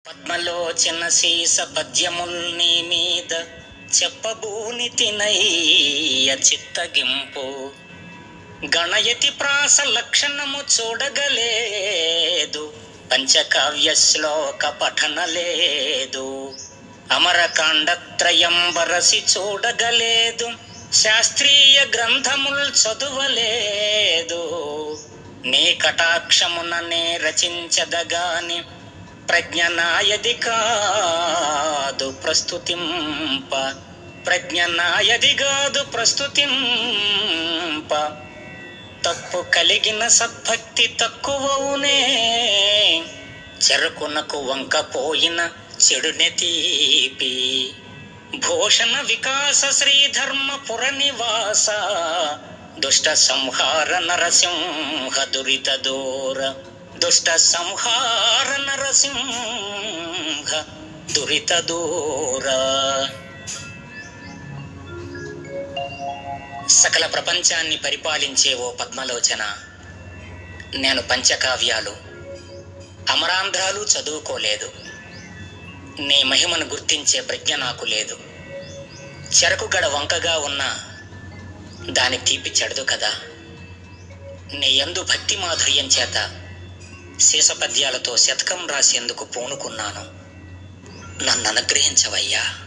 పద్మలోచన శీస పద్యముల్ నీ మీద చెప్పబూని తినయ్య చిత్తగింపు. గణయతి ప్రాస లక్షణము చూడగలేదు, పంచకావ్య శ్లోక పఠనలేదు. అమరకాండత్రయం బరసి చూడగలేదు, శాస్త్రీయ గ్రంథముల్ చదువలేదు. నీ కటాక్షముననే రచించదగాని ప్రజ్ఞ నాయది కాదు ప్రస్తుతింప. ప్రజ్ఞ నాయది కాదు ప్రస్తుతింప. తప్పు కలిగిన సద్భక్తి తక్కువవునే, చెరుకునకు వంకపోయిన చెడునె తీపి. భూషణ వికాస శ్రీధర్మపుర నివాస, దుష్ట సంహార నరసింహ దురిత దూర. దుష్ట సంహార నరసింహ దురిత దూర. సకల ప్రపంచాన్ని పరిపాలించే ఓ పద్మలోచన, నేను పంచకావ్యాలు అమరాంధ్రాలు చదువుకోలేదు. నీ మహిమను గుర్తించే ప్రజ్ఞ నాకు లేదు. చెరకుగడ వంకగా ఉన్నా దాని తీపి చెడదు కదా. నీ యందు భక్తి మాధుర్యం చేత శీసపద్యాలతో శతకం రాసేందుకు పూనుకున్నాను. నన్ను అనుగ్రహించవయ్యా.